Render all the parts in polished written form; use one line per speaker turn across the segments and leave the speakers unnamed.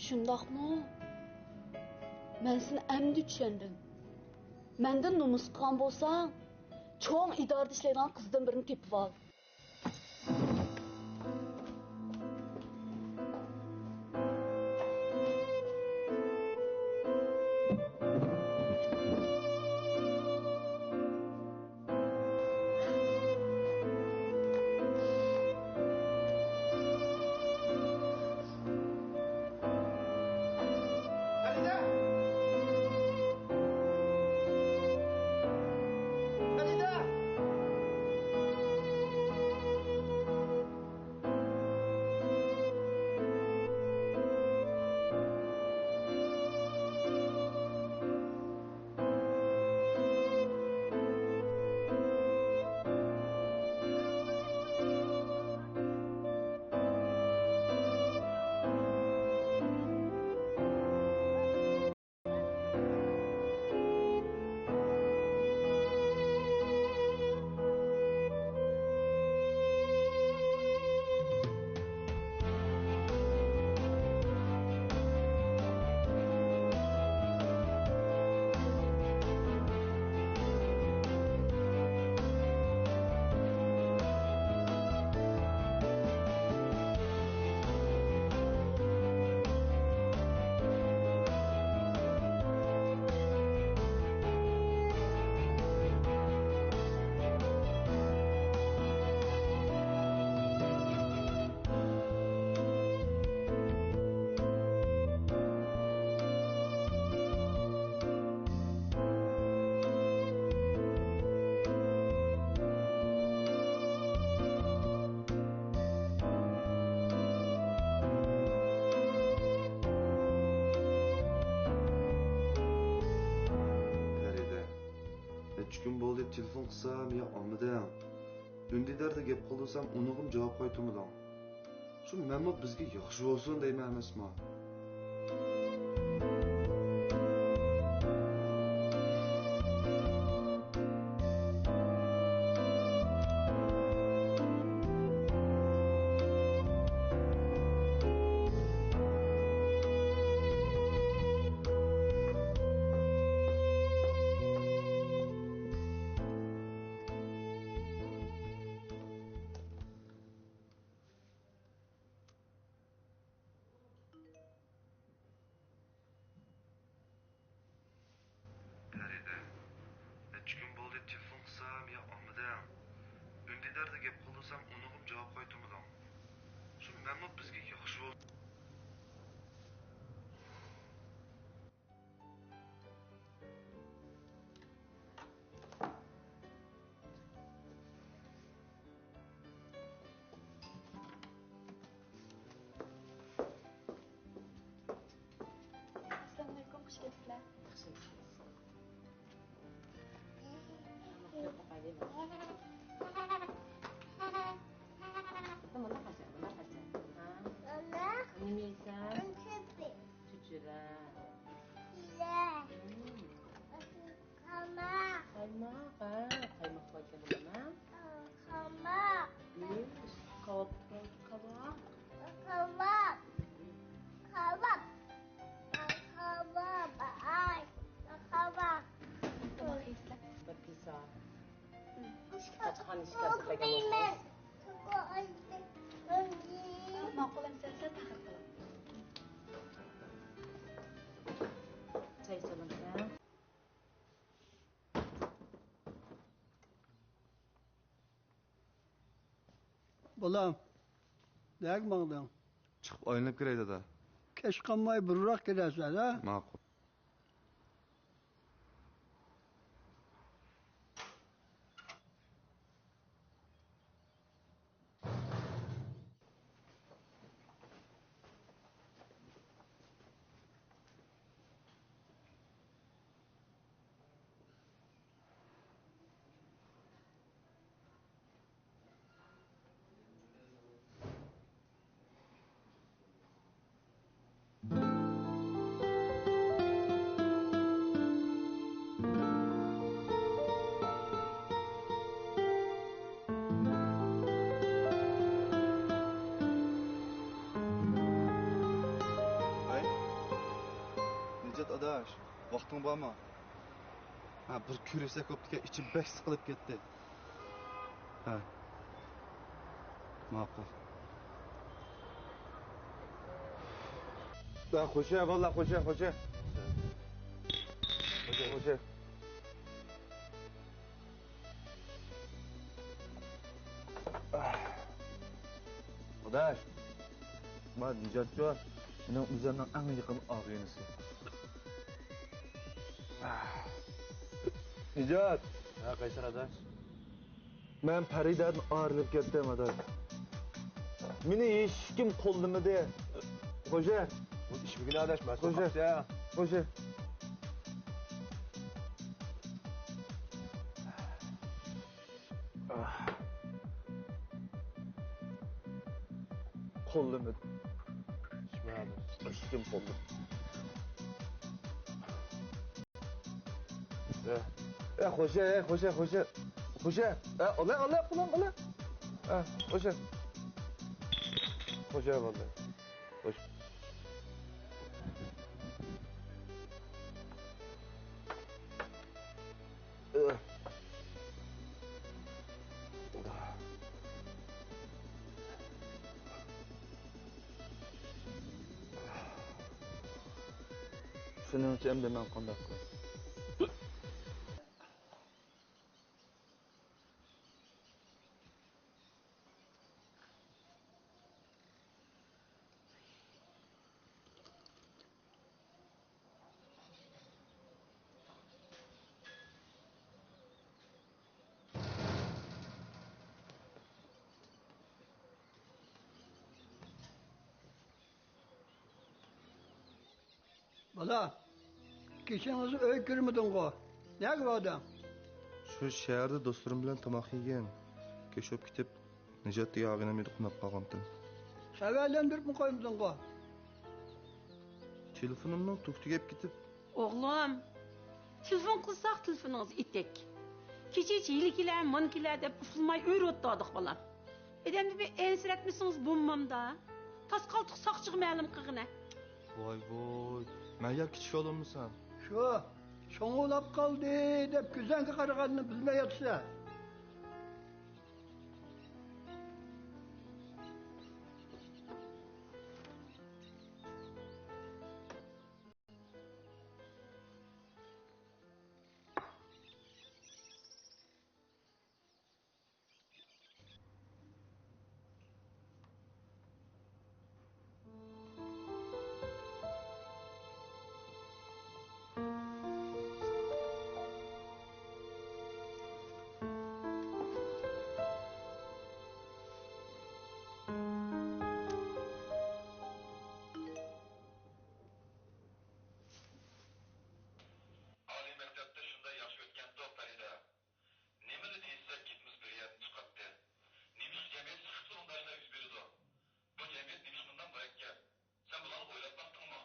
Shundaqmi? Men seni endi tushundim. Mendan nomus qilgan bo'lsang, cho'ng idorada ishlaydigan qizdan birini tepib ol.
Telefon qilsam yo olmadim. Undidarda gap qilsam unig'im javob qaytarmadim. Shu menmi bizga yaxshi bo'lsin deyman emasmi? Feride, necha kun bo'ldi telefon qilsam yo olmadim. Undidarda gap qilsam unig'im javob qaytarmadim. Shu menmi bizga yaxshi bo'lsin.
Assalomu alaykum, xush kelibsizlar.
Mana qachon? Nima yeysan? Chuchura. Qaymoq. Qaymoq qo'ysa bo'ladimi? Qovoq. Bir pizza. Qachon ishga qilgan?
Ma'qul emsa taxir qiling.
Choy so'ramsan?
Bolam, nega mangding?
Chiqib oynab kiray dada.
Kech qolmay burroq kelasan, ha?
Ma'qul. Vaqting bormi? Ha, bir ko'rsak o'ptiga ichim bek siqilib ketdi. Ha. Ma'qul. Da xo'ja, valla xo'ja. Xo'ja. Udaş. Ma Nijatçı var. Benim üzerinden en yakın ağrıyınızı. Nijat.
Ha, Kaysar adaş.
Ben Peri'den ağrılıp gittim adaş. Meni hiç kim qo'llamadi. Xo'ja.
Bu iş bir gün adaş. Ben
Xo'ja.
ya.
Xo'ja. Qo'llamadi.
İşme adaş.
Hiç kim qo'llamadi. Xo'ja. Xo'ja. Ola. Xo'ja. Xo'ja valla. Xo'ja. Shuning uchun endi men qanday qilay?
Bala, keçenizi öy girmedin go. Ne gibi adam?
Shu shaharda do'stlarim bilan tomoq yegan. Kechib ketib, Nijat degan og'inam edi qunab qolgandim.
Severlendirip mi koymedin go?
Telefonimning tugab ketib,
Oğlum, telefon qilsaq telefonunuz itek. Kecha yilikiler, mankiler deb usulmay öğretdik balam. Edemde bir ensretmisiniz bulmamda. Tas qaltiq saqçıq ma'lum qilgina.
voy. Men ya kichik olamsan.
Şu, şoğulap kaldı dep güzenki karıkanını bizle yatsa.
Oliy maktabda shunday yaxshi o'tgan Farida. Nimani deysa gitmiz bir yer chiqatdi. Nimish jamiyat chiqdi unda ishlar yuz berdi. Bu jamiyat nimish bundan murakkab. Sen bularni o'ylab baqdingmi?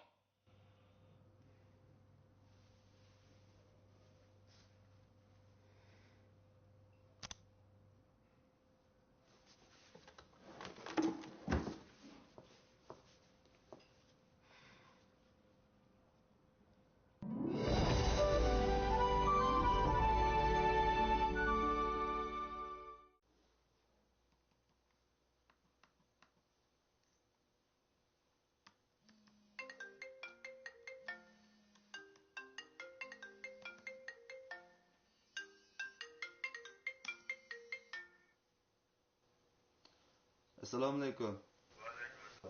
Assalomu alaykum.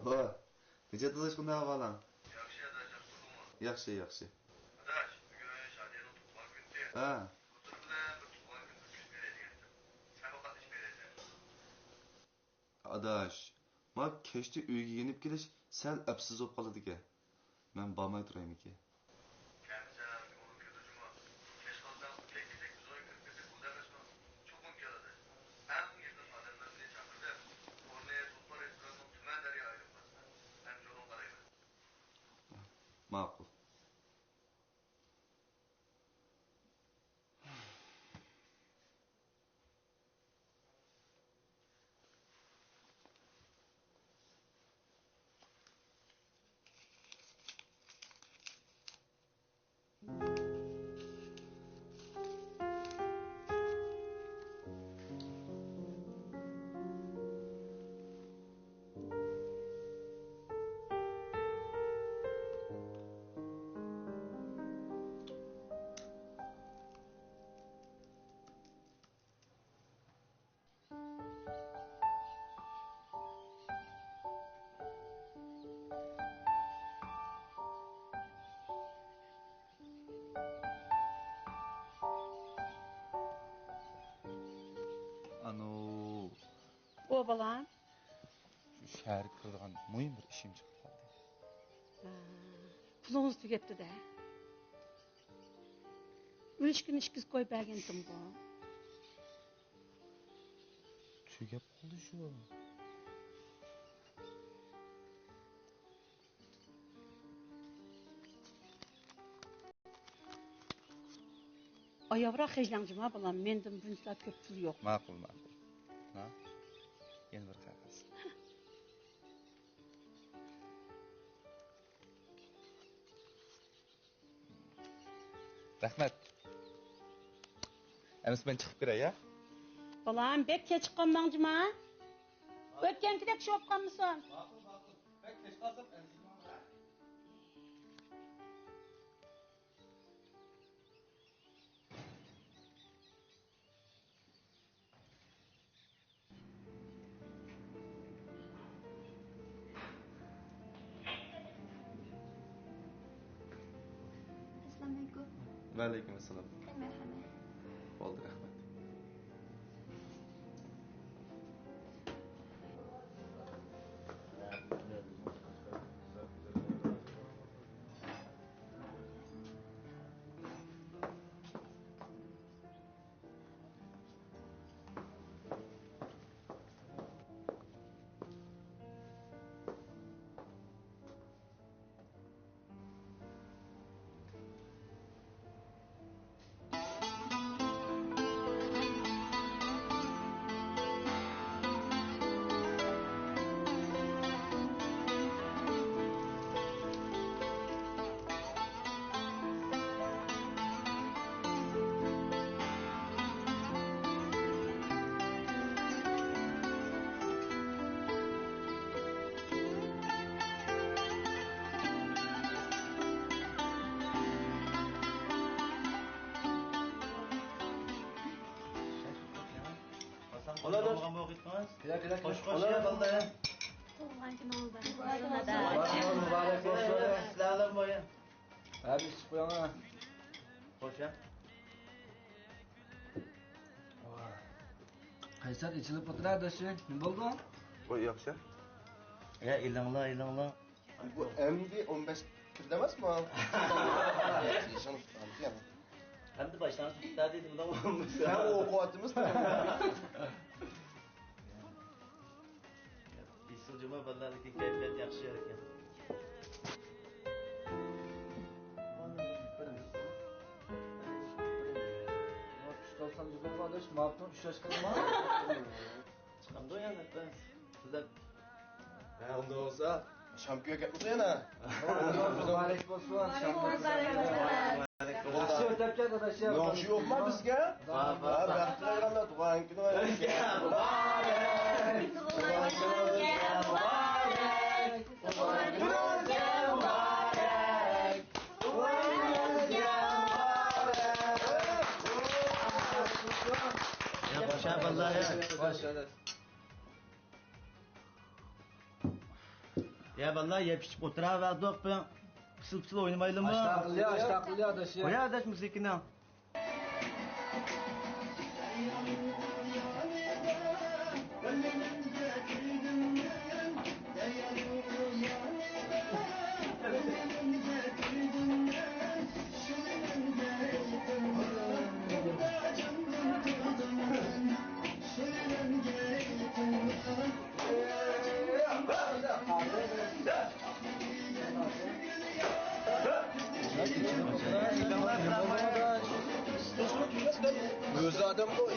Va. Nijat adash qanday ahvoling?
Yaxshi adash, yaxshimi?
Yaxshi.
Adash, bugun Shadiyaning tug'ilgan kuni.
Ha.
O'tir bilan bir tug'ilgan kunni kutib beradigan. Sen ovqat ichib berasan.
Adash, men kechda uyga yenib kelish sal absiz bo'lib qoladi ekan. Men bormay turaymikin.
Kamsan, ko'ngil ko'tarishmi? Kech qolsam, tek biz o'yin kirib ketsak bo'larmizmi? Cho'qim keladi. Eng yaqin odamlarni chaqirib, o'rni Sulton restoranning tuman daryo aylanmasida. Ham yo'lini qarayman.
Ma'qul.
o balam?
Şu şehri kırılgan mühim bir işim çıktı kaldı.
Pulunuz tüketti de. 3 gün işkiz koy bergendim bu.
Tügep oldu şu.
Ayavra hejlancıma balam, mendim bunca köp pul yok.
Makul. Ha? Yeni bir kağıt. Rahmet. Emis ben çıkıp giray ya.
Balam, bek geç kalmancıma. Ötken gidek şu opkanmısın?
Makul. Bek geç kalsam Emis'im var.
Assalamualaikum.
Waalaikumsalam.
Merhaba.
Oldu rahmet.
Ola balda. Mübarek olsun. Sizlerle boya. Abi çık yana. Hoş ya.
Kaysar içilip oturardı şu. Ne oldu?
O yakışa.
Ya ilanla.
Bu MD 15 kirlemez mi abi?
Hem de baştan tuttar dedim da olmuş.
Sen o kuvvetimiz mi?
İsulcuma ballardaki keyfiyet yakışı yerken.
Çıkarsan güzel kardeş. Mağdur şaşkın mı?
Çıkamdı o yani ben. Sizler
Ha onda olsa şampiyon yapmışsın yana.
Mübarek olsun. Yaxshi o'tib ketdi da şey.
Yaxshi yo'qmi bizga? Ha, baxtlilarga tug'an kuni
ya başa vallahi ya. Ya vallahi ya piç otura verdik ben. Pısıl oynamayalım mı?
Aştaqlıya da şey.
Koya adaş müzikini.
Özü adam bu.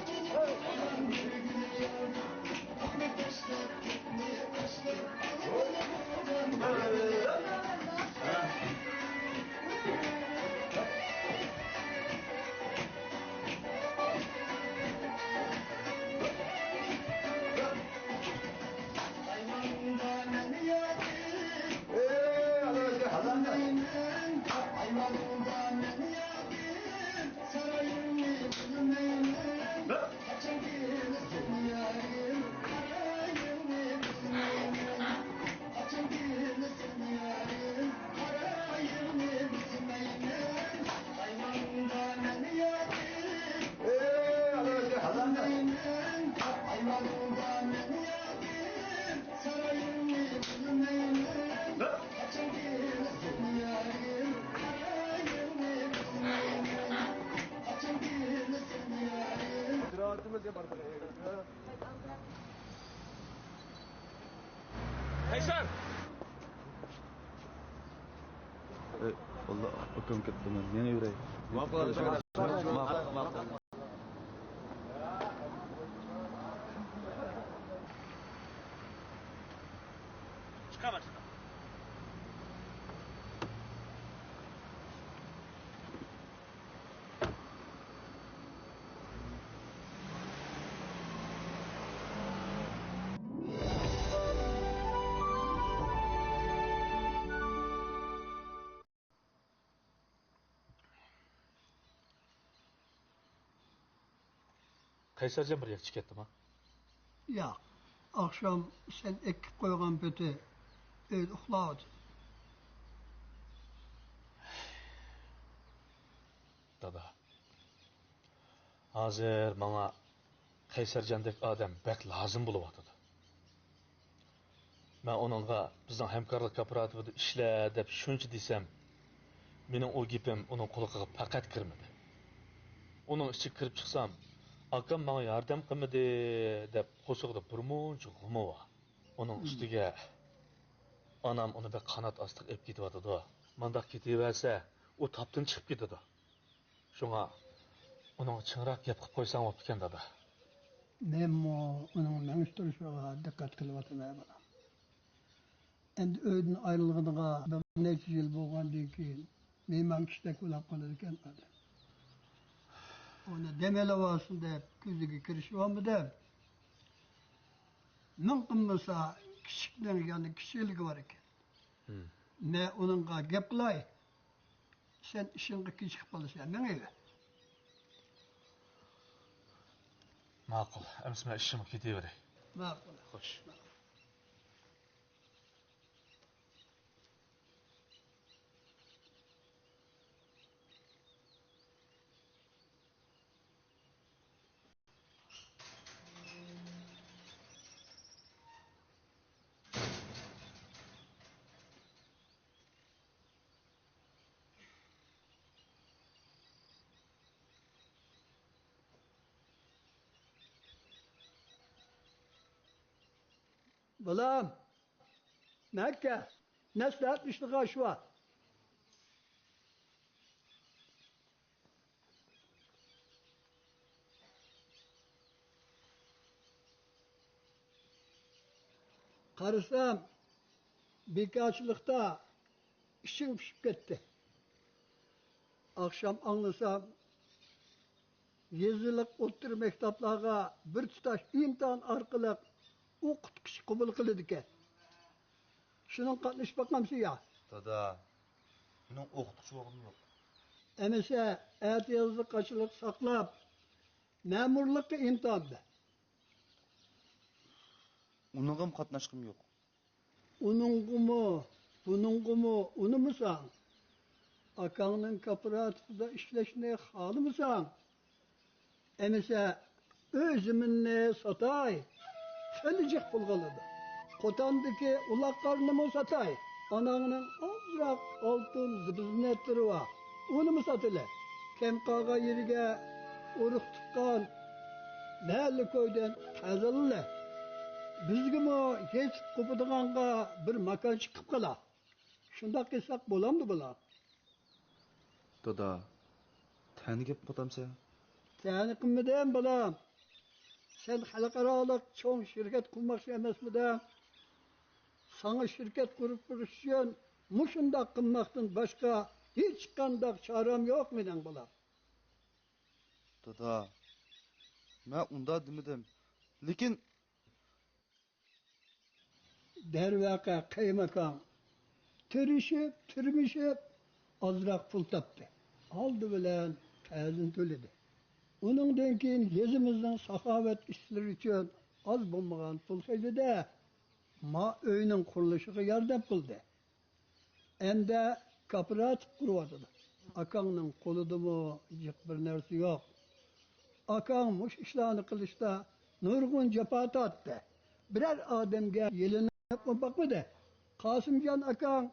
Kaysar!
Allah akım gitti men. Meni yürey.
Çıkamaz. Kaysarcan bir yak çıkarttım ha.
Ya, akşam sen ekip koygan böte öyle uxlavadı.
Dada. Hazır bana Kaysarjandek adam bek lazım bulup Ben onunla bizden hemkarlık kooperativida işle deb shuncha desem, mening o gapim uning quloqiga faqat kirmadi. Uning ichiga kirib chiqsam, akam menga yordam qilmadi deb qo'shig'ida birmuncha g'umi bor. Uning ustiga onam uni bir qanot ostiga olib ketyotidi. Mandaq ketaversa, u topdan chiqib ketadi. Shunga uning chinroq gap qilib qo'ysam bo'pti ekan dada.
Men onun meňiştirişiga dikkat kılıvatymay bana. Endi öýden aýrylgynyga bir neçe ýyl bolgandan keyin mehman kişilik ulap galar eken adam. Onu demeli bolsun dep gözüge kirişýärmidi. Min qımmasa kiçikden ýani kişiligi bar eken. Ne onunğa gep qılay. Sen işiňe kiçik bolýan, meňe.
Ma'qul, amsa men ishimga ketaveray.
Ma'qul.
Xo'sh.
Balam, Mekke, neslat işliğe şu var. Karısam, birkaçlıkta işim pişip gitti. Akşam anlasam, yazılık otur mektaplarga bir tutaş imtihan arkalık okutkuş kabul kılıdı ki. Şunun katmış bakamsın ya.
Dada, benim okutucu oğlum yok.
Emese eğer yazılı kaçılık saklap, memurlukta imtihan be.
Onunla katnaşkım yok.
Onun kumu, bunun kumu, onu mu san? Akanın kooperatifinde işleşmeye halı mı san? Emese özümünle satay, felicik bulgaladı. Kotandaki ulak karnımı satay. Ananın azrak altın zıbıznetleri var. Onu mu satılı? Kemkaga yerige uruk tutkan mahalle köyden kazanlı. Bizge mi hiç kupuduğanga bir makan çıkıp kala. Şundak kesak bolamdı bula.
Dada, tani gep qotamsa?
Yani kımıdayım balam. Sen halkaralık çoğun şirket kurmakçı emesmiden sana şirket kurup kuruşuyorsun. Muşundak kılmaktan başka hiç kandak çarem yok muydan balam?
Dada, ben onda demedim. Lekin
Dervaka kaymakam türmüşüp azrak pul taptı. Aldı bilen kazın töledi. Onun denkin yazımızdan sahavet işleri için az bulmagan pul kaydı da ma öyünün kuruluşuna yardım kıldı. Hem de kooperatif kurvadı. Akanın koludu mu yık bir nersi yok. Akan muş işlerini kılışta nurgun cepatı attı. Birer ademge yeline bakmadı. Kasımcan akan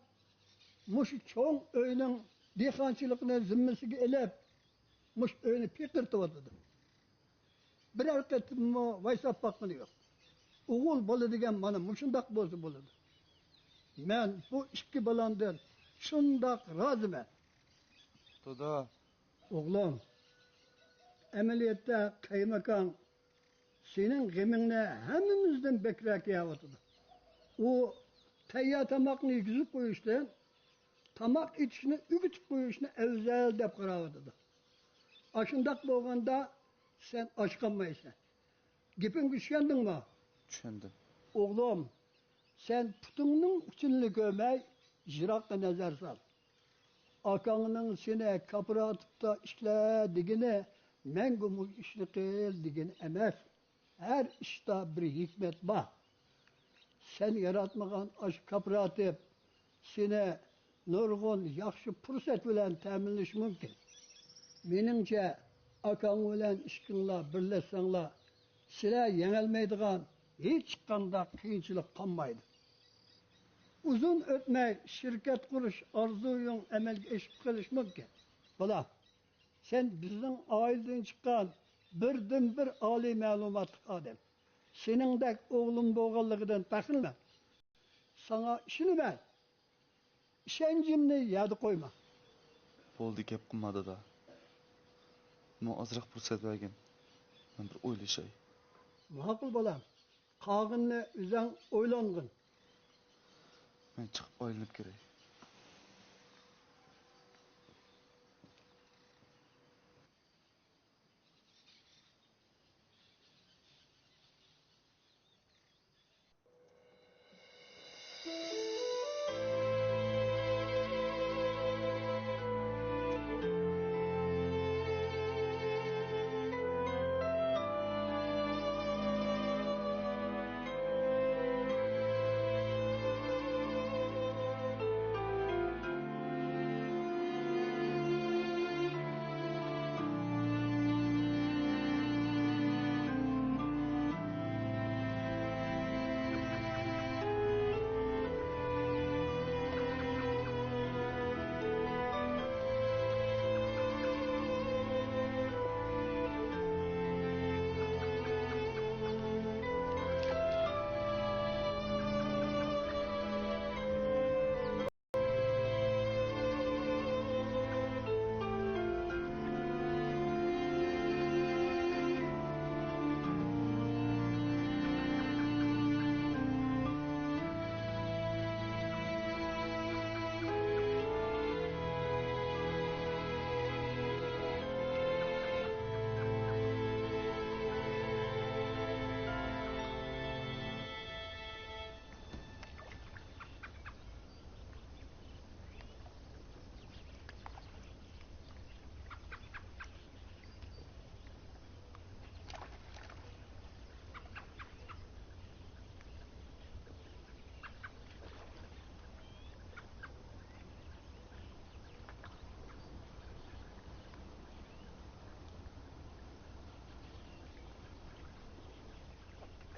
muş çoğun öyünün dehqançılıkını zimmesiga elep muş öyünü pikirtivadı. Birer ketim mu vaysap bakmadı yok. Oğul bolu degen bana muşundak bozu boludu. Men bu iki balandan şundak razımen.
Dada,
Oğlum, ameliyette kaymakam senin gıminle hemimizden bekrek yavatıdı. O tayyar tamakını yüzüp koyuştan tamak içine ügütüp koyuşuna evzel dep karavatıdı. Aşındak boğanda sen aşkanmaysan. Gipin güçkendin mi?
tushundim.
Oğlum, sen putunun uçunu görmey, jirakta nazar sal. Akanının seni kapıra atıp da işle digine, mengumu işini kıl digine emez. Her işte bir hikmet var. Sen yaratmagan aş kapıra atıp, seni nurgun, yaxşı fırsat bilen teminleş mümkün. Menimce, akan bilen işkinla birleşsenla, sizler yenilmeydigan hiç kanda kıyınçılık kalmaydı. Uzun ötmey şirket kuruş arzuyun emelge eşip kılış mümkün. Bala, sen bizim aileden çıkan birden bir âli malumatlı adam. Senin de oğlun boğallıktan takılma. Sana işini ver. İşencimni yadı koyma.
Bo'ldi, gap qilma dada. Buna ozroq fursat bergin. Men bir o'ylashay.
Maqul balam. Qağınni üzən oylangın.
Men chiqib oylanib kerak.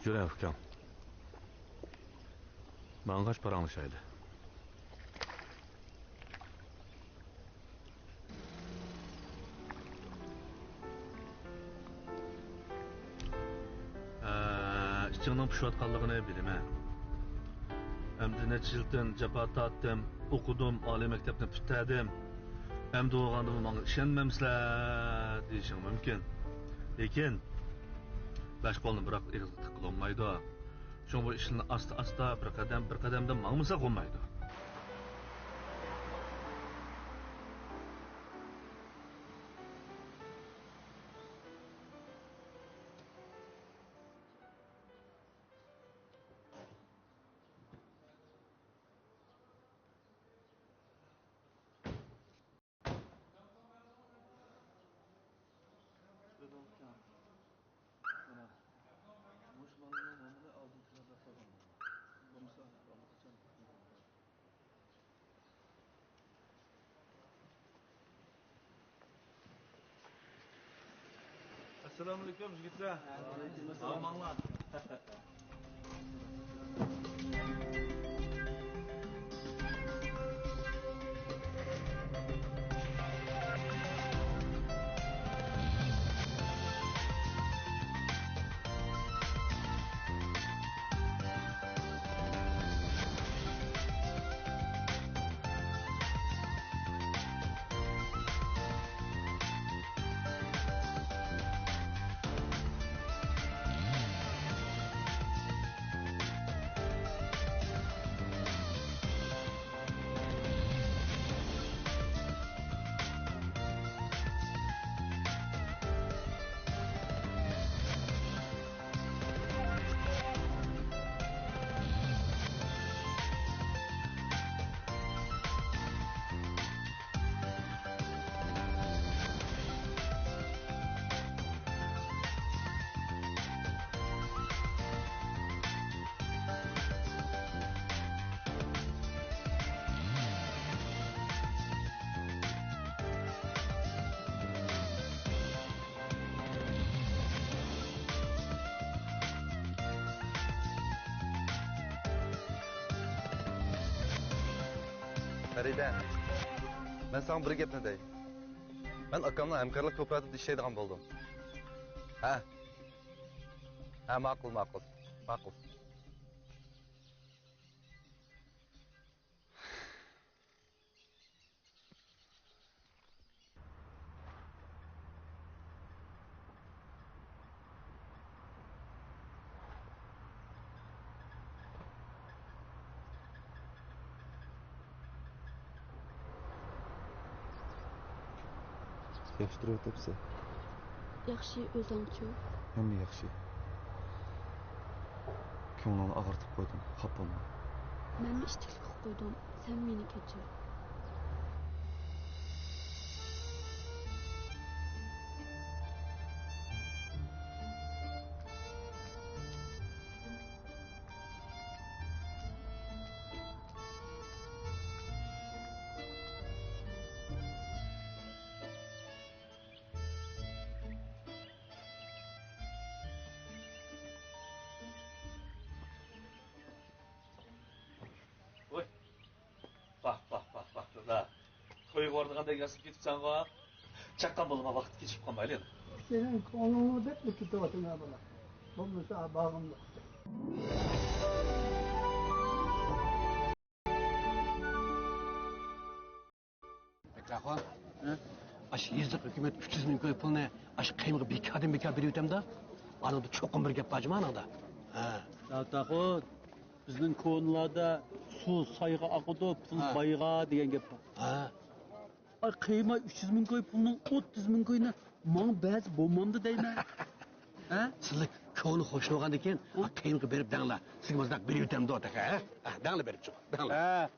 Yürü Afgan. Bana kaç paran alışaydı? İçinden pişiyotganligini bileyim ha. Hem neçe yıldan cepat attım, okudum, âli mektepni bitirdim. Hem doğğanda bu bana işenmemsizler deyişin mümkün. Lekin beş qo'lni biroq egizga tiqilolmaydi. Shuning bu ishni asta bir qadamda mangmasa bo'lmaydi. Assalomu alaykum yigitlar. Amanlar.
Farida, ben sana bir gapni dey. Ben akamla hamkorlik kooperativida ishlaydigan bo'ldim. Ha, ma'qul. Yaxshi turyapsan.
Yaxshi, o'zingchi.
Hamma yaxshi. Ko'nglingni og'irtib qo'ydim, xafa bo'lma.
Men ishtiklik qilib qo'ydim. Sen meni kechir.
Oy. Bak. Da. Toyga bordiganda yasib ketibsan-ku. Chaqqan bo'lma vaqt kechib qolmayli.
Senin konumu da tutuyorsun ha bana. Bu mesela bağımlı.
Bekrahon, aş yazdık hükümet 300 bin koy pulunu aş kıymığı bir kadın veriyotem da. Anada çokum bir gap bacım anada.
Tahun, bizning konularda su sayga akıdı, pul bayga degan gap bor. Ay kıyma 300 bin koy pulning 30 bin koyuna man ba'zi bo'lmamdi deyman.
Sizlik konu hoşuna olgan eken, kıymığı berip dağla. Siz mazdak veriyotem da otaka, dağla berip çık, dağla.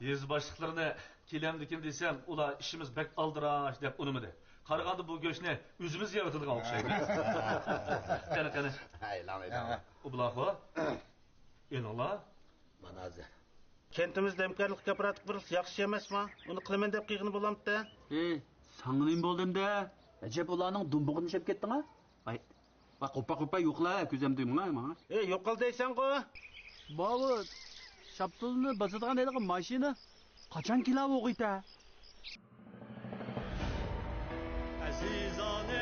Yez başlıklarını kelamdikin desem, ular işimiz bek aldıraş dep unumidi. Qaraganda bu go'shtni o'zimiz yaratadigan o'xshaydi. Qani.
Haylan.
U bularga enola
Manazi.
Kentimizde hemkarlık kooperatif kurulsa yaxshi emasmi? Uni qilaman deb qiyg'ini bo'lamdi-da.
Sana nima bo'ldimda? Acaba ularning dumbug'ini yeb ketding ha? Ay, bak qo'pa yo'qla, ko'zim deyman ha.
Yo'qol deysan-ku.
Bobur, shaptulni bosadigan deydigan mashina qachon kelib o'g'iyta?
Azizane